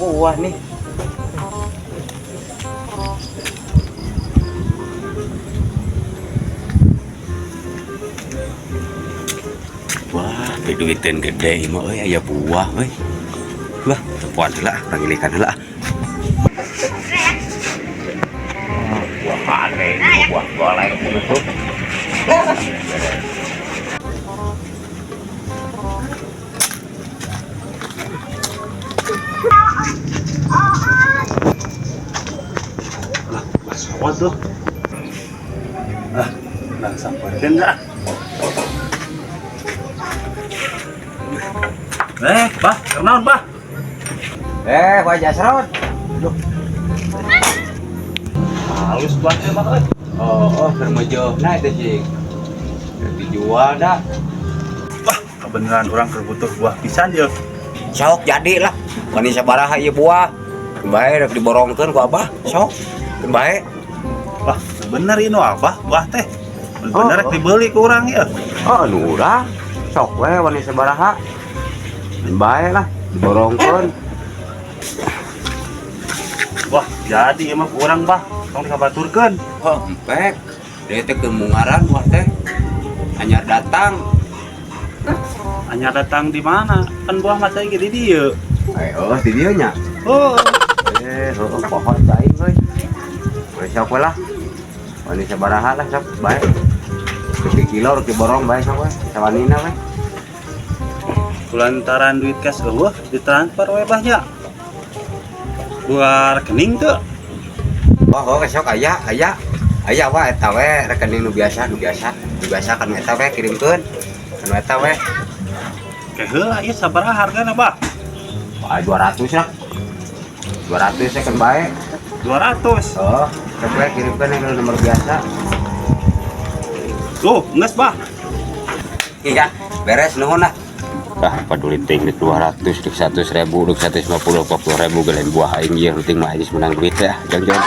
buah nih. Wah, duitin gede mah euy aya buah euy. Wah, tepuan heula, pangilikan heula. Buah pare, buah golek gitu. Lah, tuh. Nah samperin dah. Bah, kenaon, Bah? Wajah serot. Halus banget mah euy. Oh, kermejona itu sih. Dijual dah. Wah, kebenaran orang kebutuh buah pisan ya. Sok jadi lah. Mani sabaraha ieu buah. Bae rek diborongkeun ku Abah. Sok. Bae. Wah, bener ini apa? Buah teh. Bener rek dibeli ku urang ya. Oh, anu urang. Sok we mani sabaraha. Bae lah diborongkeun. Wah, jadi emang kurang Bah. Tong dikabaturkeun. Oh, empek. Dia teh kemungaran buah teh. Anyar datang. Hanya datang di mana? Kan buah mata ge di dieu. Oh, di dieu nya. Oh, Pohon cai euy. We sok we lah. Mani sabaraha lah sok bae. 2 kilo rek diborong bae sok we. Sawanina we. kulantaran duit cash eueuh ditransfer we Bah nya. Dua rekening tuh. Oh, sok aya wa eta we rekening nu biasa kan eta we kirimkeun kan eta we Ke heula ieu sabaraha hargana Bah? 200 lah 200 ya kan bae 200. oh sok we kirimkeun yang nomor biasa Tuh, geus Bah. iya beres nuhun lah Peduli ting di 200, di 100.000, di 150, 40.000 galen buah aing ieu penting mah aing menang duit ya, jang-jang.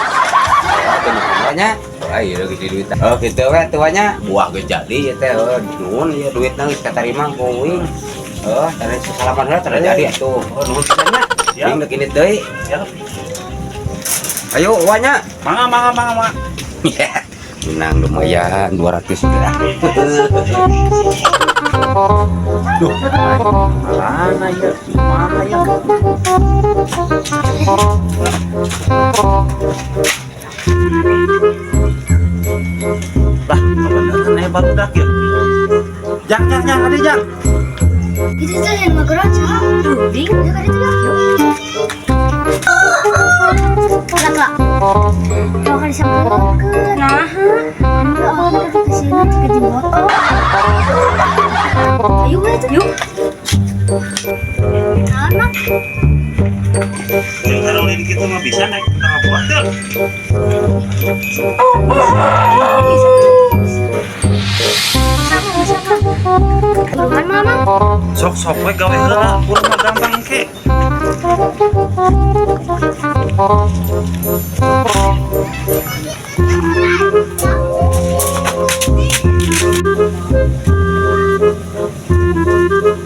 tuanya ayo gitu duit oh gitu we tuanya buah ge jadi ya teh nuhun ieu duitna geus katarima kuing tadi sesalaman heula tara jadi atuh nuhun pisannya ting deuk ini deui Siap. ayo wanya Mangga. menang lumayan 200 sudah duh mana ya Lah, kebenaran hebat udah ya. Jang, ada Jang. Itu tuh yang mageran sih. Ding, dia kan itu ya. Kak. Kalau kan sampai ke nah, enggak apa kita ke sini ke motor. Ayo itu, yuk. Anak. Kalau ini kita mah bisa naik tahap buah tuh. Bukan mama. Sok we gawe heula, urang mah gampang ke.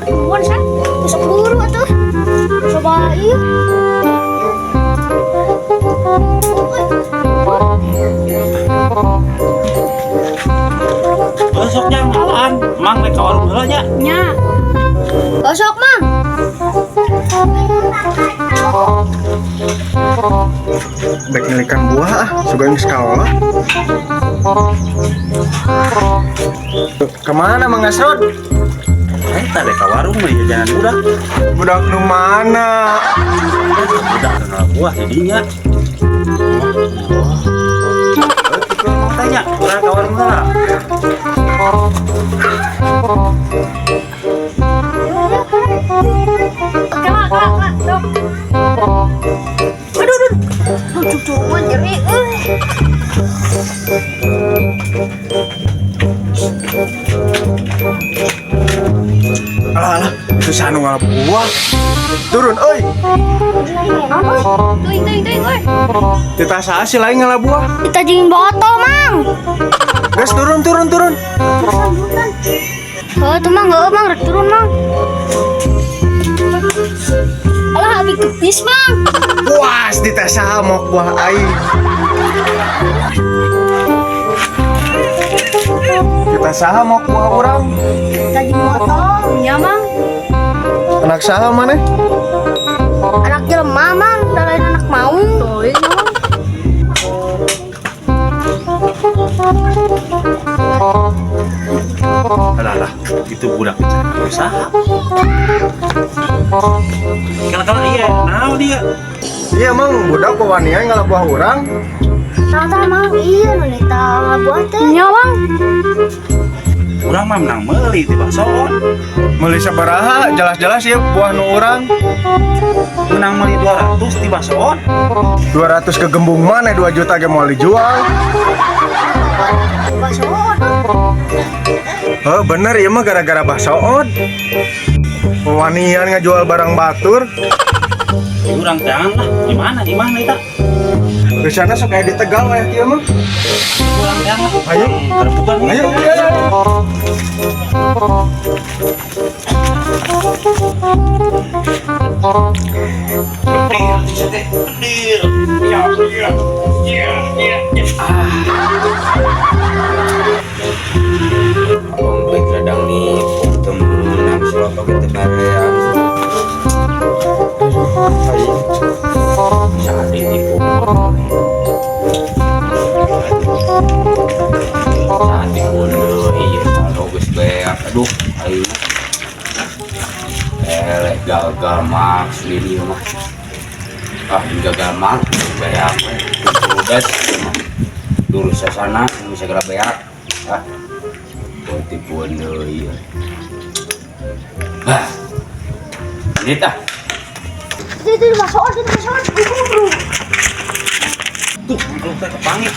Bukan san, besok buru atuh. Coba yuk. Besok Jang malaan, mang naik ka warung heula nya. Nya. Besok, Mang. Baik ngelikan buah suka yang sekolah. Kemana Mang Asrod? Eta deh ka warung mah jajanan udah. Budak nu mana? Udah kenal buah jadinya. Kita mau tanya, urang ka warung heula. Aduh, coba nyeri. Alah, itu sanu buah. Turun, oi. Tuing, oi. Kita sasi lain ngalah buah. Kita jingin botol, Mang. Gas turun. Oh, tuh Mang, Mang, rek turun, Mang. Alah, abi kepis mang. Puas di tes samok buah aing. Kita samok buah orang. Tadi motong, ya mang. Anak saha maneh? Anak jelema mang, da lain anak maung. Teuing mang. Alah, itu budak mencari usaha. Kalau iya, nah dia. Iya mang, budak kewanian ngalah buah orang. Tata mang iya nu nita ngabuat teh. Nya mang. Urang mah menang meuli ti baksoon. Meuli sabaraha? Jelas-jelas ya buah nu orang. Menang meuli 200 ti baksoon. 200 ke gembung mana 2 juta ge mau dijual. Baksoon. Oh bener ya mah gara-gara baksoon. Wanian ngajual barang batur. Urang jangan lah. Gimana eta? Kesana sok kayak di Tegal ya kieu mah. Urang jangan lah. Ayo. Bukan Ayo. Abang duit radang nih temen selotok itu barean. Sangat ditipu. Sangat dibunuh. Iya kalau gus beak. Aduh, ayo. Gagal maks ini mah. Gagal maks beak. Udah dulu sasana bisa gerak beak. Tipuan deui. Ini tah. Itu baksoon, itu baksoon. tuh, belum terkepangi.